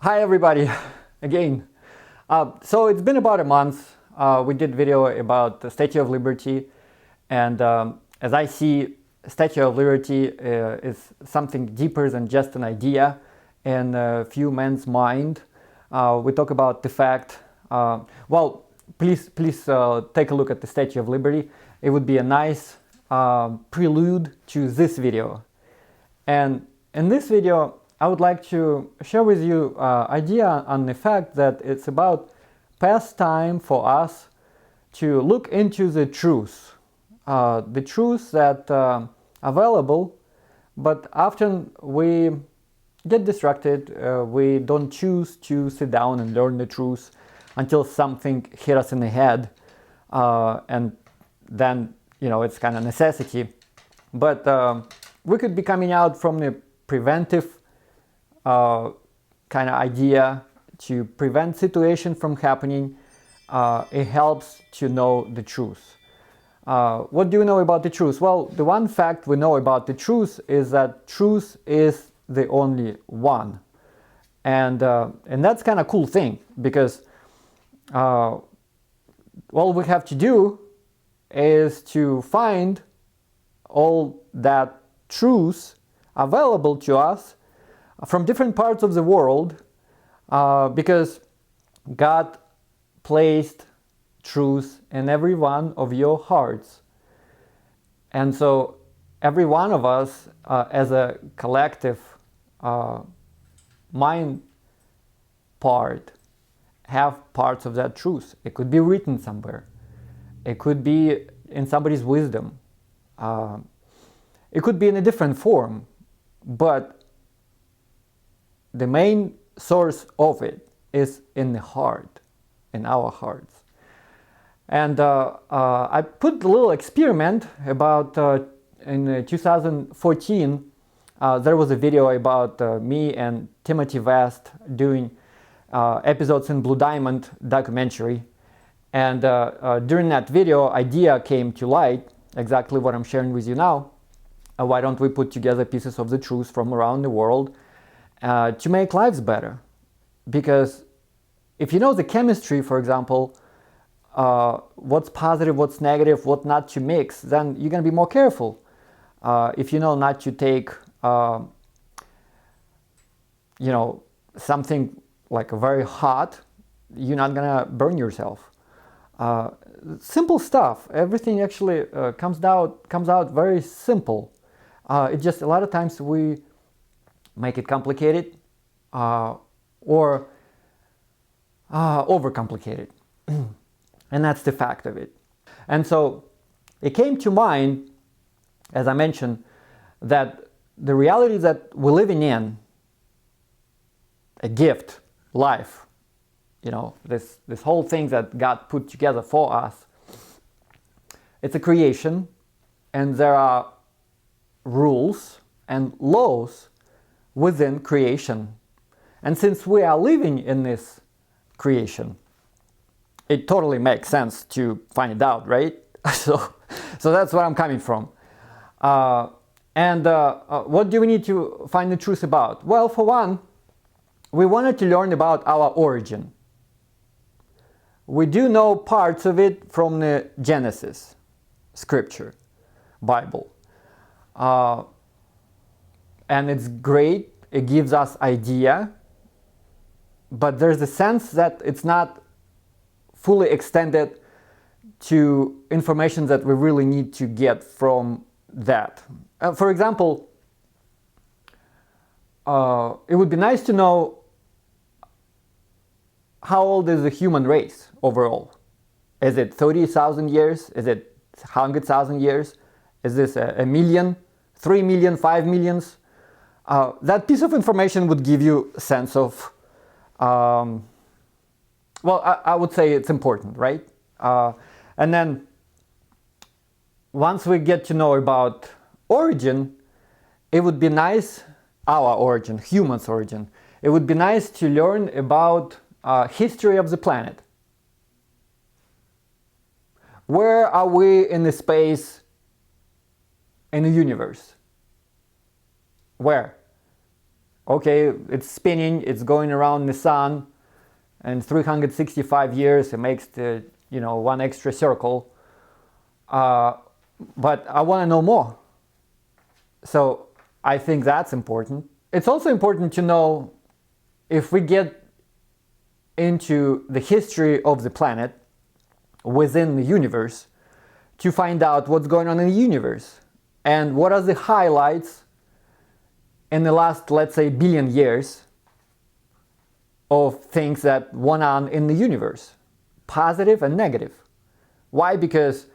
Hi everybody, again. So it's been about a month. We did video about the Statue of Liberty, and as I see, Statue of Liberty is something deeper than just an idea in a few men's mind. We talk about the fact. Please take a look at the Statue of Liberty. It would be a nice prelude to this video. And in this video, I would like to share with you idea on the fact that it's about past time for us to look into the truth that available, but often we get distracted. We don't choose to sit down and learn the truth until something hit us in the head, and then it's kind of necessity. But we could be coming out from the preventive kind of idea to prevent situation from happening. It helps to know the truth. What do you know about the truth? Well, the one fact we know about the truth is that truth is the only one, and that's kind of cool thing, because all we have to do is to find all that truth available to us from different parts of the world, because God placed truth in every one of your hearts. And so every one of us as a collective mind part have parts of that truth. It could be written somewhere. It could be in somebody's wisdom. It could be in a different form, but the main source of it is in the heart, in our hearts. And I put a little experiment about in 2014. There was a video about me and Timothy West doing episodes in Blue Diamond documentary. And during that video, idea came to light, exactly what I'm sharing with you now. Why don't we put together pieces of the truth from around the world to make lives better? Because if you know the chemistry, for example, what's positive, what's negative, what not to mix, then you're going to be more careful. If you know not to take, something like very hot, you're not going to burn yourself. Simple stuff. Everything actually comes out very simple. It just a lot of times we make it complicated or overcomplicated. And that's the fact of it. And so it came to mind, as I mentioned, that the reality that we're living in, a gift, life, this whole thing that God put together for us, it's a creation, and there are rules and laws within creation. And since we are living in this creation, it totally makes sense to find it out, right? So that's where I'm coming from. What do we need to find the truth about? Well, for one, we wanted to learn about our origin. We do know parts of it from the Genesis, Scripture, Bible. And it's great, it gives us idea, but there's a sense that it's not fully extended to information that we really need to get from that. For example, it would be nice to know how old is the human race overall. Is it 30,000 years? Is it 100,000 years? Is this a million, 3 million, 5 millions? That piece of information would give you a sense of, I would say it's important, right? And then once we get to know about origin, it would be nice, our origin, humans' origin, it would be nice to learn about history of the planet. Where are we in the space, in the universe? Where? Okay, it's spinning, it's going around the sun, and 365 years it makes the, one extra circle. But I want to know more. So I think that's important. It's also important to know, if we get into the history of the planet within the universe, to find out what's going on in the universe and what are the highlights in the last, let's say, billion years of things that went on in the universe, positive and negative. Why? Because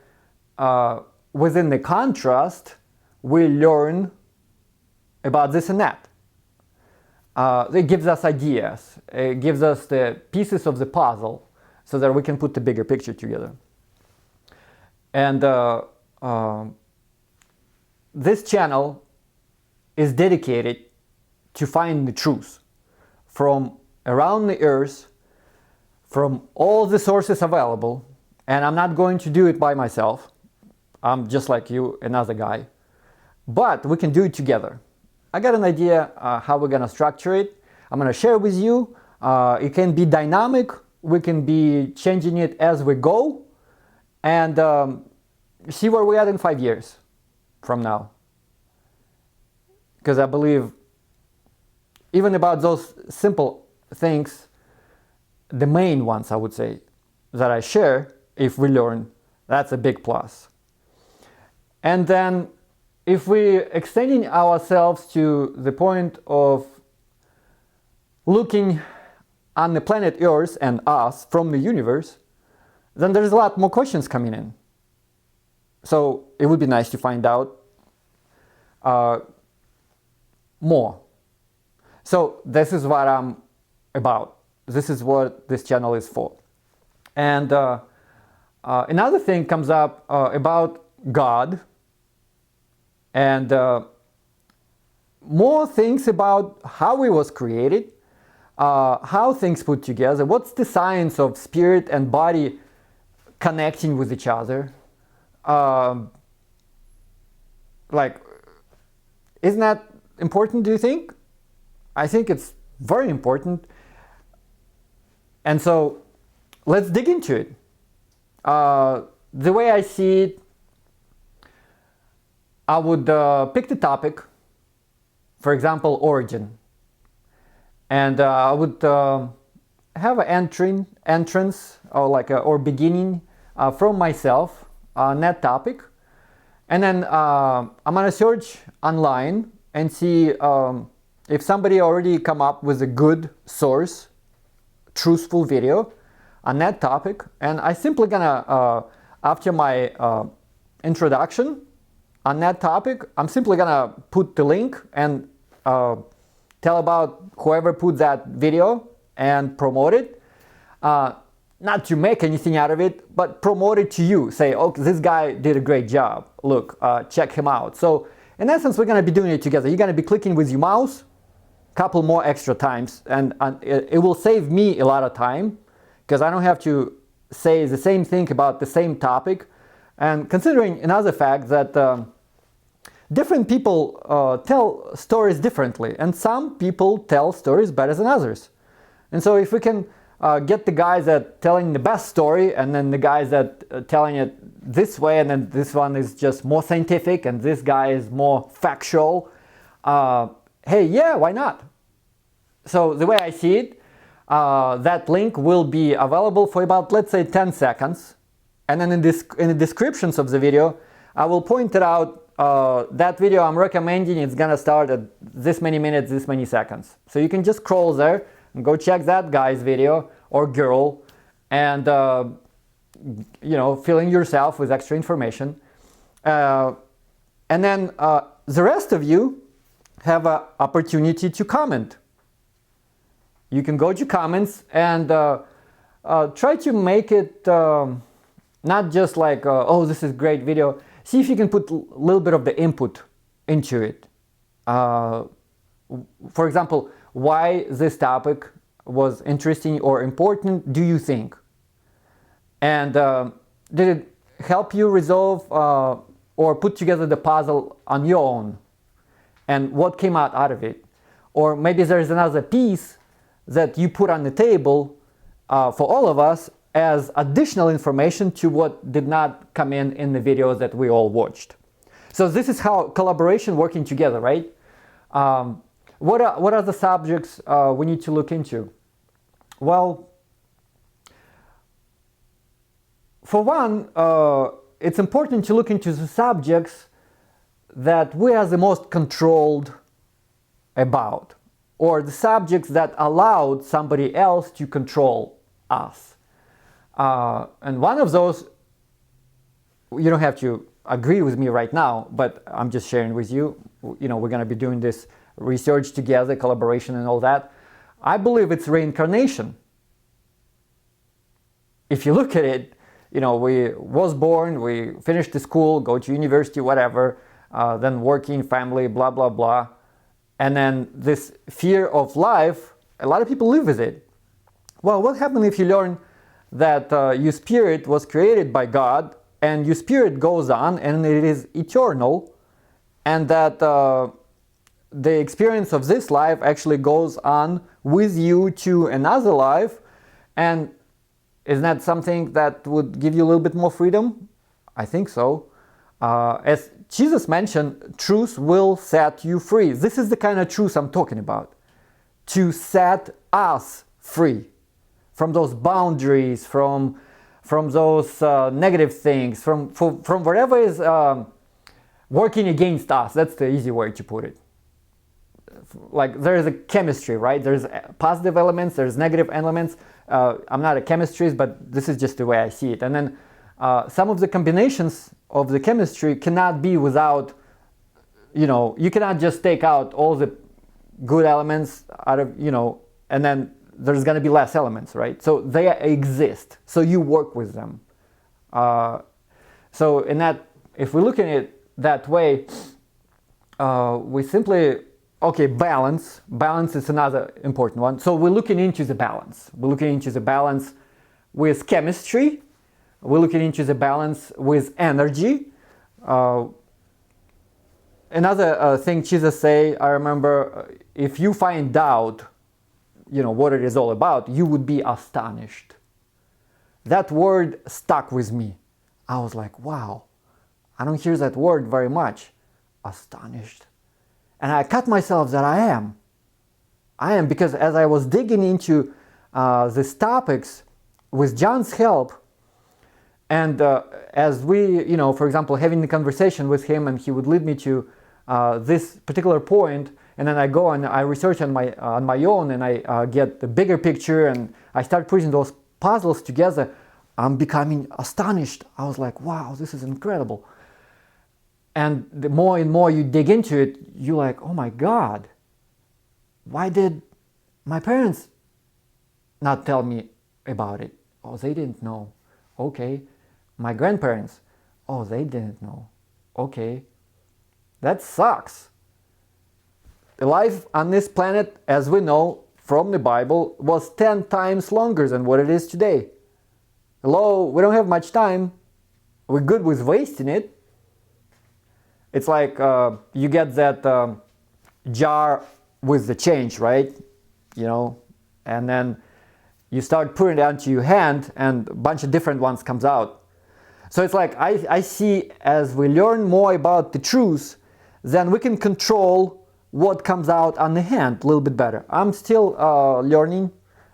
within the contrast, we learn about this and that. It gives us ideas. It gives us the pieces of the puzzle so that we can put the bigger picture together. And this channel is dedicated to find the truth from around the earth, from all the sources available. And I'm not going to do it by myself. I'm just like you, another guy. But we can do it together. I got an idea how we're going to structure it. I'm going to share with you. It can be dynamic. We can be changing it as we go. And see where we're at in 5 years from now. Because I believe even about those simple things, the main ones, I would say, that I share, if we learn, that's a big plus. And then if we're extending ourselves to the point of looking on the planet Earth and us from the universe, then there's a lot more questions coming in. So it would be nice to find out more. So this is what I'm about. This is what this channel is for. And another thing comes up about God, and more things about how he was created, how things put together, what's the science of spirit and body connecting with each other. Isn't that important, do you think? I think it's very important. And so let's dig into it. The way I see it, I would pick the topic, for example, origin. And I would have an entrance or beginning from myself on that topic. And then I'm going to search online and see if somebody already come up with a good source, truthful video on that topic. And I simply gonna, after my introduction on that topic, I'm simply gonna put the link and tell about whoever put that video and promote it. Not to make anything out of it, but promote it to you. Say, okay, this guy did a great job. Look, check him out. So in essence, we're gonna be doing it together. You're gonna be clicking with your mouse a couple more extra times, and it will save me a lot of time because I don't have to say the same thing about the same topic. And considering another fact that different people tell stories differently, and some people tell stories better than others. And so if we can get the guys that telling the best story, and then the guys that telling it this way, and then this one is just more scientific, and this guy is more factual, hey, yeah, why not? So the way I see it, that link will be available for about, let's say, 10 seconds. And then in the descriptions of the video, I will point it out. That video I'm recommending, it's gonna start at this many minutes, this many seconds. So you can just scroll there and go check that guy's video or girl, and filling yourself with extra information. And then the rest of you have an opportunity to comment. You can go to comments and try to make it not just like, oh, this is a great video. See if you can put a little bit of the input into it. For example, why this topic was interesting or important, do you think? And did it help you resolve or put together the puzzle on your own? And what came out of it? or maybe there's another piece that you put on the table for all of us as additional information to what did not come in the videos that we all watched. So this is how collaboration working together, right? What are the subjects we need to look into? Well, for one, it's important to look into the subjects that we are the most controlled about, or the subjects that allowed somebody else to control us. And one of those, you don't have to agree with me right now, but I'm just sharing with you. You know, we're going to be doing this research together, collaboration and all that. I believe it's reincarnation. If you look at it, you know, we was born, we finished the school, go to university, whatever, then working, family, blah, blah, blah. And then this fear of life, a lot of people live with it. Well, what happens if you learn that your spirit was created by God and your spirit goes on and it is eternal, and that the experience of this life actually goes on with you to another life? And isn't that something that would give you a little bit more freedom? I think so. As Jesus mentioned, truth will set you free. This is the kind of truth I'm talking about. To set us free from those boundaries, from those negative things, from whatever is working against us. That's the easy way to put it. Like there is a chemistry, right? There's positive elements, there's negative elements. I'm not a chemist, but this is just the way I see it. And then some of the combinations of the chemistry cannot be without, you know, you cannot just take out all the good elements out of, you know, and then there's going to be less elements, right? So they exist. So you work with them. So in that, if we look at it that way, we simply, okay, balance. Balance is another important one. So we're looking into the balance. We're looking into the balance with chemistry. We're looking into the balance with energy. Another thing Jesus say, I remember, if you find out, you know, what it is all about, you would be astonished. That word stuck with me. I was like, wow, I don't hear that word very much. Astonished. And I cut myself that I am, because as I was digging into these topics with John's help, and as we, you know, for example, having the conversation with him, and he would lead me to this particular point, and then I go and I research on my own, and I get the bigger picture, and I start putting those puzzles together. I'm becoming astonished. I was like, wow, this is incredible. And the more and more you dig into it, you're like, oh my God, why did my parents not tell me about it? Oh, they didn't know. Okay. My grandparents, oh, they didn't know. Okay. That sucks. Life on this planet, as we know from the Bible, was 10 times longer than what it is today. Hello, we don't have much time. We're good with wasting it. It's like you get that jar with the change, right? You know, and then you start putting it onto your hand and a bunch of different ones comes out. So it's like I see, as we learn more about the truth, then we can control what comes out on the hand a little bit better. I'm still learning.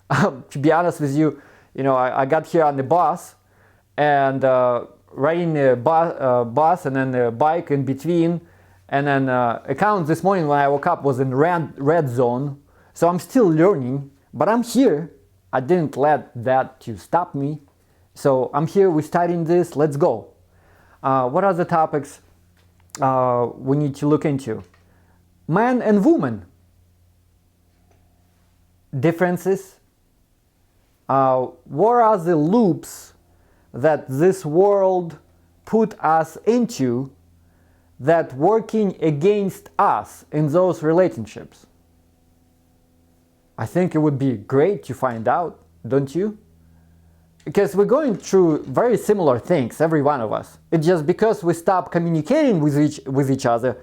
To be honest with you, you know, I got here on the bus, and riding the bus and then the bike in between, and then account this morning when I woke up was in red zone. So I'm still learning, but I'm here. I didn't let that to stop me. So I'm here, we're studying this, let's go. What are the topics we need to look into? Man and woman. Differences. What are the loops that this world put us into that working against us in those relationships? I think it would be great to find out, don't you? Because we're going through very similar things, every one of us. It's just because we stop communicating with each other,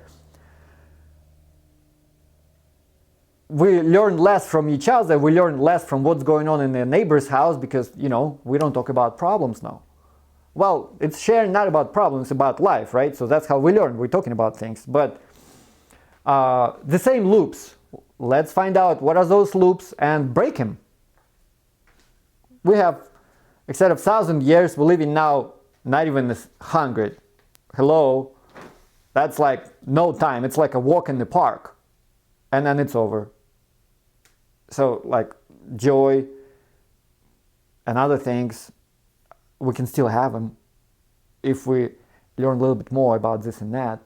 we learn less from each other, we learn less from what's going on in the neighbor's house because, you know, we don't talk about problems now. Well, it's sharing not about problems, about life, right? So that's how we learn, we're talking about things. But the same loops, let's find out what are those loops and break them. We have, instead of 1,000 years, we're living now not even 100. Hello, that's like no time, it's like a walk in the park. And then it's over. So like joy and other things, we can still have them if we learn a little bit more about this and that.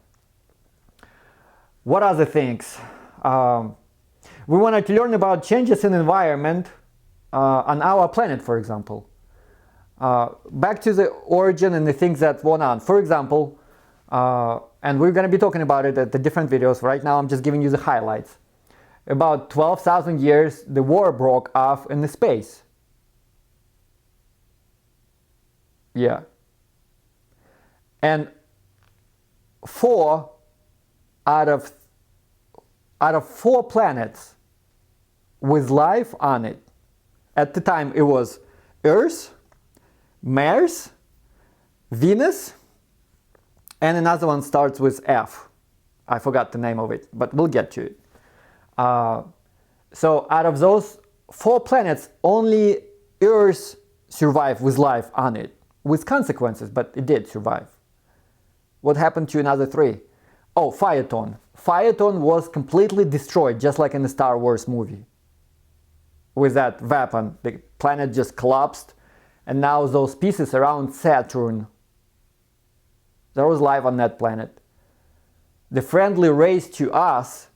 What other things? We wanted to learn about changes in environment on our planet, for example. Back to the origin and the things that went on. For example, and we're going to be talking about it at the different videos. Right now I'm just giving you the highlights. About 12,000 years, the war broke off in the space. Yeah. And 4 out of 4 planets with life on it, at the time it was Earth, Mars, Venus, and another one starts with F. I forgot the name of it, but we'll get to it. So out of those 4 planets, only Earth survived with life on it, with consequences, but it did survive. What happened to another 3? Oh, Phaeton. Phaeton was completely destroyed, just like in the Star Wars movie. With that weapon, the planet just collapsed, and now those pieces around Saturn, there was life on that planet. The friendly race to us,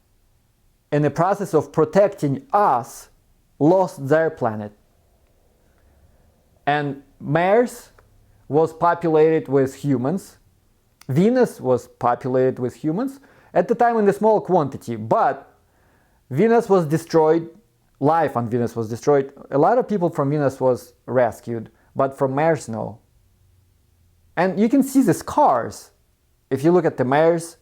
in the process of protecting us, lost their planet. And Mars was populated with humans. Venus was populated with humans, at the time in a small quantity, but Venus was destroyed, life on Venus was destroyed. A lot of people from Venus was rescued, but from Mars, no. And you can see the scars. If you look at the Mars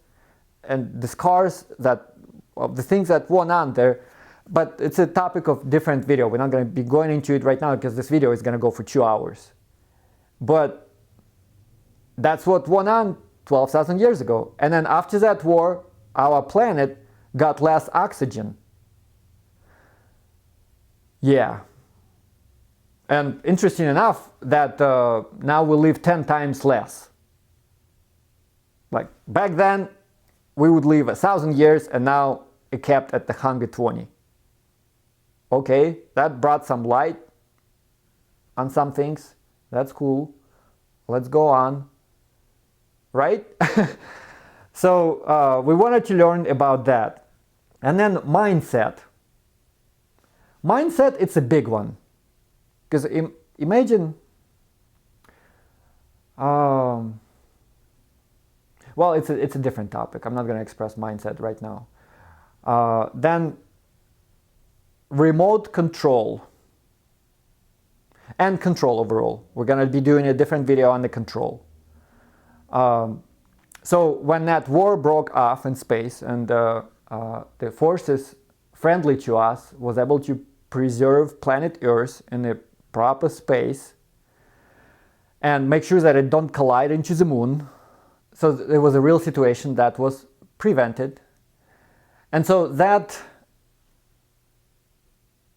and the scars that of the things that went on there, but it's a topic of different video. We're not going to be going into it right now because this video is going to go for 2 hours. But that's what went on 12,000 years ago. And then after that war, our planet got less oxygen. Yeah. And interesting enough that now we live 10 times less. Like back then, we would live 1,000 years and now it kept at the 120. Okay, that brought some light on some things. That's cool. Let's go on. Right? So we wanted to learn about that. And then mindset. Mindset, it's a big one. Because imagine, well, it's a different topic. I'm not going to express mindset right now. Then remote control and control overall. We're going to be doing a different video on the control. So when that war broke off in space and the forces friendly to us was able to preserve planet Earth in a proper space and make sure that it don't collide into the moon. So there was a real situation that was prevented. And so that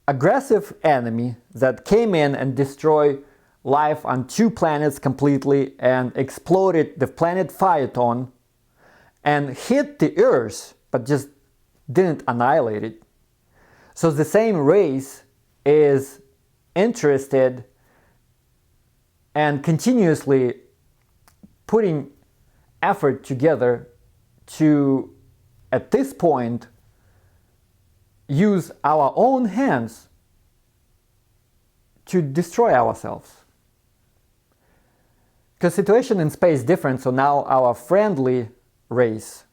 aggressive enemy that came in and destroyed life on 2 planets completely and exploded the planet Phaeton and hit the Earth, but just didn't annihilate it. So the same race is interested and continuously putting effort together to, at this point, use our own hands to destroy ourselves. Because situation in space is different, so now our friendly race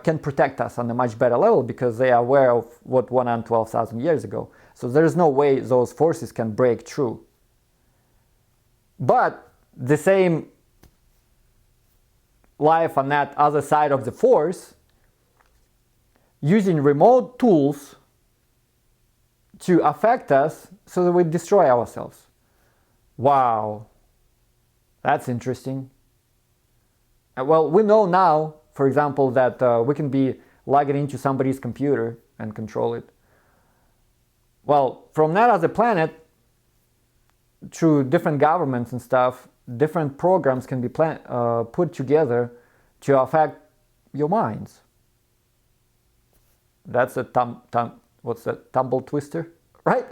can protect us on a much better level because they are aware of what went on 12,000 years ago. So there's no way those forces can break through. But the same life on that other side of the force, using remote tools to affect us so that we destroy ourselves. Wow, that's interesting. Well, we know now, for example, that we can be logging into somebody's computer and control it. Well, from that as a planet, through different governments and stuff, different programs can be put together to affect your minds. That's a what's that? Tumble twister, right?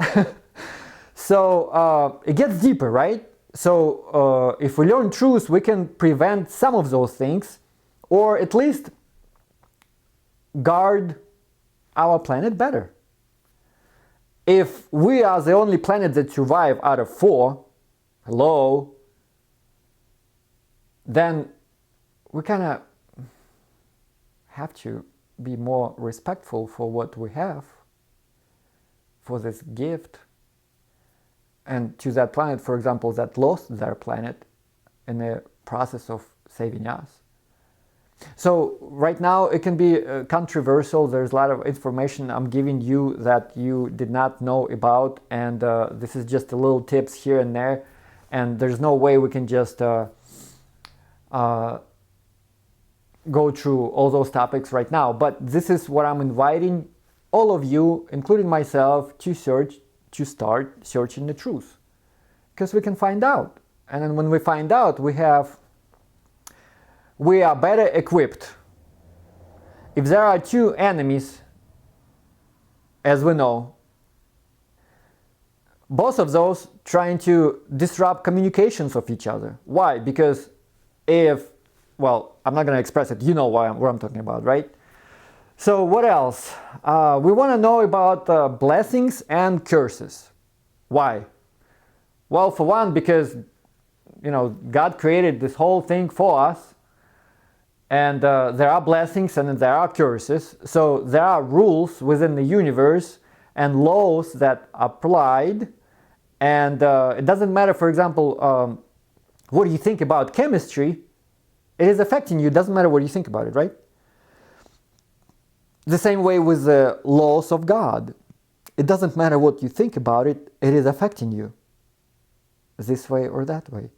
So it gets deeper, right? So if we learn truth, we can prevent some of those things, or at least guard our planet better. If we are the only planet that survive out of 4, hello, then we kind of have to be more respectful for what we have, for this gift, and to that planet, for example, that lost their planet in the process of saving us. So right now it can be controversial. There's a lot of information I'm giving you that you did not know about, and this is just a little tips here and there, and there's no way we can just go through all those topics right now. But this is what I'm inviting all of you, including myself, to start searching the truth, because we can find out. And then when we find out, we are better equipped. If there are 2 enemies, as we know, both of those trying to disrupt communications of each other. Why? Because well, I'm not going to express it. You know what I'm talking about, right? So what else? We want to know about blessings and curses. Why? Well, for one, because God created this whole thing for us, and there are blessings and there are curses. So there are rules within the universe and laws that are applied, and it doesn't matter, for example, what you think about chemistry. It is affecting you. It doesn't matter what you think about it, right? The same way with the laws of God. It doesn't matter what you think about it, it is affecting you. This way or that way.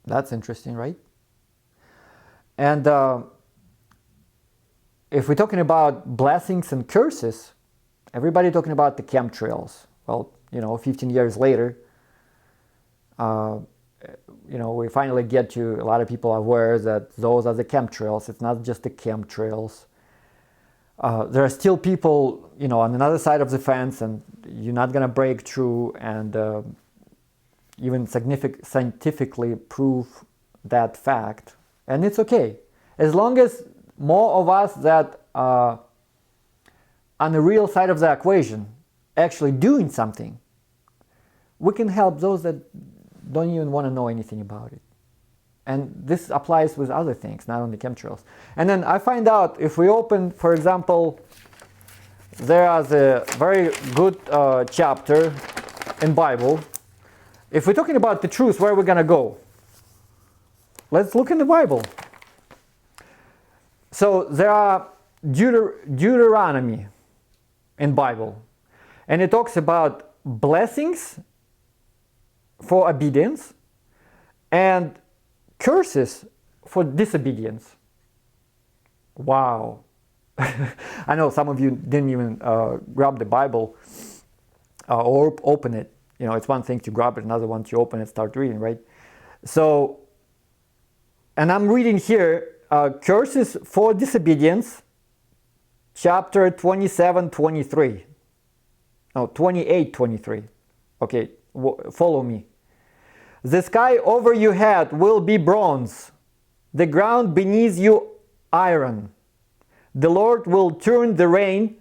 That's interesting, right? And if we're talking about blessings and curses, everybody talking about the chemtrails. Well, 15 years later, we finally get to, a lot of people are aware that those are the chemtrails. It's not just the chemtrails. There are still people, on another side of the fence, and you're not going to break through and even scientifically prove that fact. And it's okay. As long as more of us that are on the real side of the equation, actually doing something, we can help those that don't even want to know anything about it. And this applies with other things, not only chemtrails. And then I find out, if we open, for example, there is a very good chapter in Bible. If we're talking about the truth, where are we going to go? Let's look in the Bible. So there are Deuteronomy in Bible. And it talks about blessings for obedience and curses for disobedience. Wow. I know some of you didn't even grab the Bible or open it. It's one thing to grab it, another one to open it, start reading, right? So, and I'm reading here, curses for disobedience, chapter 27-23. No, 28-23. Okay, follow me. The sky over your head will be bronze, the ground beneath you iron. The Lord will turn the rain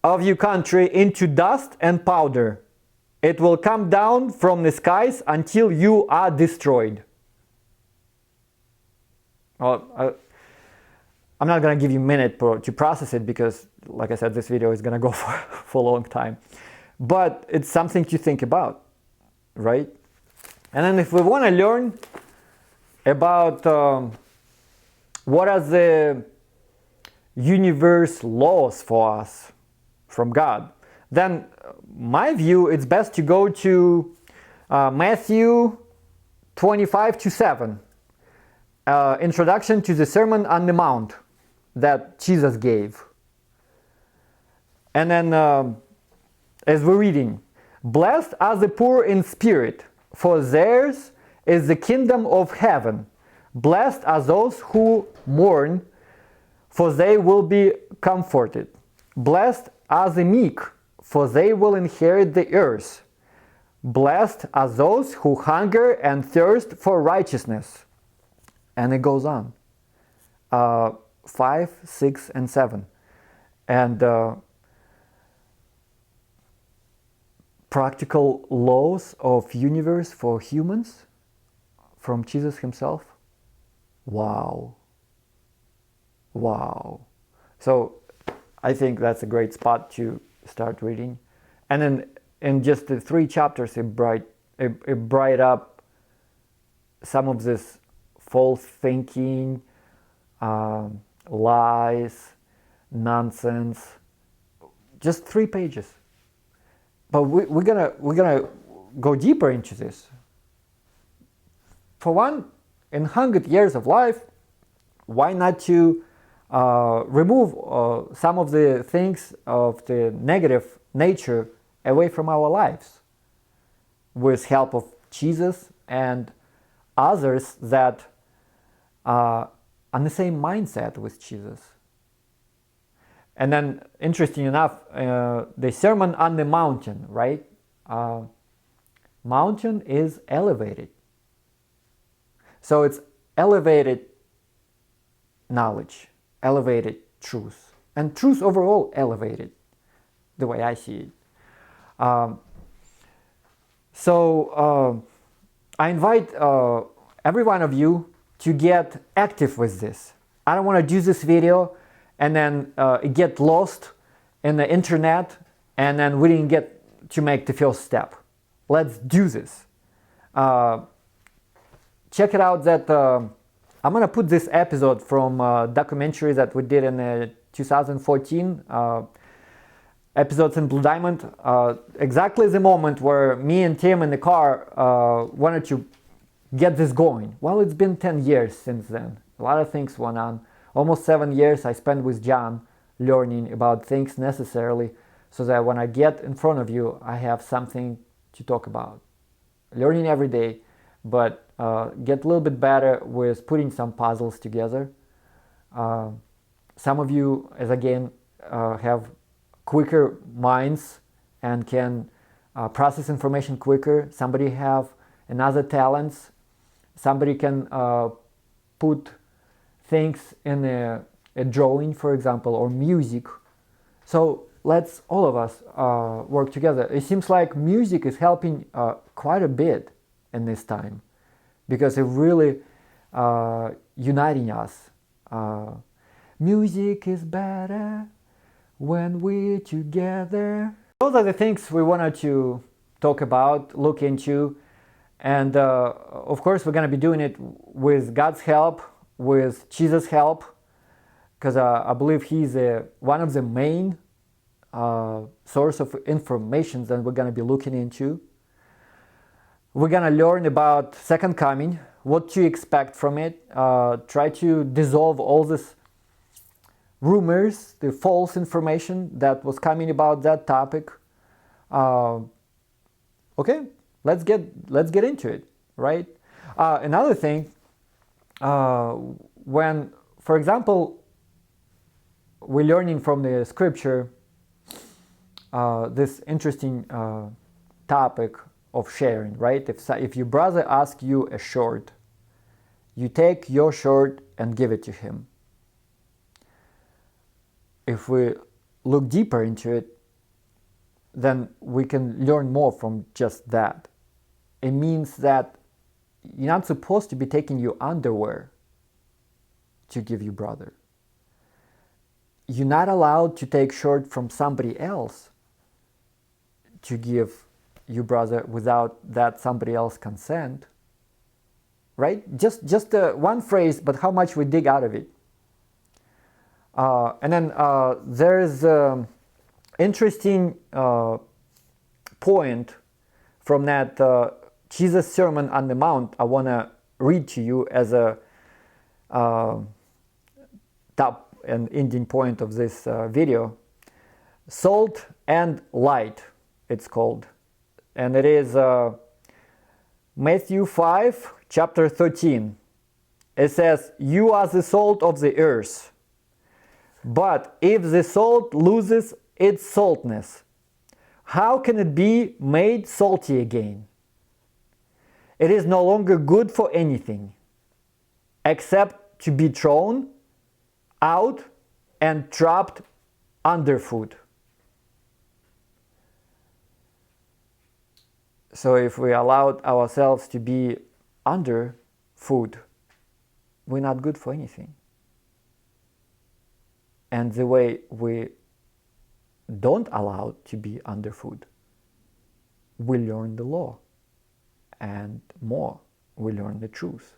of your country into dust and powder. It will come down from the skies until you are destroyed. Well, I'm not going to give you a minute to process it, because, like I said, this video is going to go for a long time. But it's something to think about, right? And then if we want to learn about what are the universe laws for us, from God, then my view, it's best to go to Matthew 25-7, introduction to the Sermon on the Mount that Jesus gave. And then as we're reading, blessed are the poor in spirit, for theirs is the kingdom of heaven. Blessed are those who mourn, for they will be comforted. Blessed are the meek, for they will inherit the earth. Blessed are those who hunger and thirst for righteousness. And it goes on. 5, 6, and 7. And practical laws of universe for humans from Jesus himself. Wow. Wow. So I think that's a great spot to start reading. And then in just the 3 chapters, it bright up some of this false thinking, lies, nonsense. Just 3 pages. But we're gonna go deeper into this. For one, in 100 years of life, why not to remove some of the things of the negative nature away from our lives with help of Jesus and others that are on the same mindset with Jesus. And then, interesting enough, the Sermon on the Mountain, right? Mountain is elevated. So it's elevated knowledge, elevated truth, and truth overall elevated, the way I see it. So I invite every one of you to get active with this. I don't want to do this video and then get lost in the internet and then we didn't get to make the first step. Let's do this. Check it out that I'm gonna put this episode from a documentary that we did in 2014, episodes in Blue Diamond, exactly the moment where me and Tim in the car wanted to get this going. Well, it's been 10 years since then. A lot of things went on. Almost 7 years I spent with John learning about things necessarily so that when I get in front of you, I have something to talk about. Learning every day, but get a little bit better with putting some puzzles together. Some of you, as again, have quicker minds and can process information quicker. Somebody have another talents. Somebody can put things in a drawing, for example, or music. So let's all of us work together. It seems like music is helping quite a bit in this time because it really uniting us. Music is better when we're together. Those are the things we wanted to talk about, look into, and of course we're going to be doing it with God's help, with Jesus' help, because I believe he's one of the main source of information that we're going to be looking into. We're going to learn about Second Coming, what to expect from it, try to dissolve all this rumors, the false information that was coming about that topic. Okay, let's get into it, right? Another thing, when, for example, we're learning from the scripture this interesting topic of sharing, right? If your brother asks you a shirt, you take your shirt and give it to him. If we look deeper into it, then we can learn more from just that. It means that you're not supposed to be taking your underwear to give your brother. You're not allowed to take shirt from somebody else to give your brother without that somebody else consent. Right? Just one phrase, but how much we dig out of it. And then there's interesting point from that Jesus Sermon on the Mount I want to read to you as a top and ending point of this video. Salt and light, it's called. And it is Matthew 5, chapter 13. It says, "You are the salt of the earth. But if the salt loses its saltness, how can it be made salty again? It is no longer good for anything, except to be thrown out and trapped underfoot." So if we allowed ourselves to be underfoot, we're not good for anything. And the way we don't allow to be underfoot, we learn the law, and more, we learn the truth.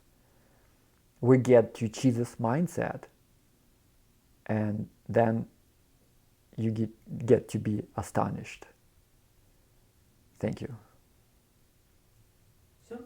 We get to Jesus' mindset, and then you get to be astonished. Thank you. Все?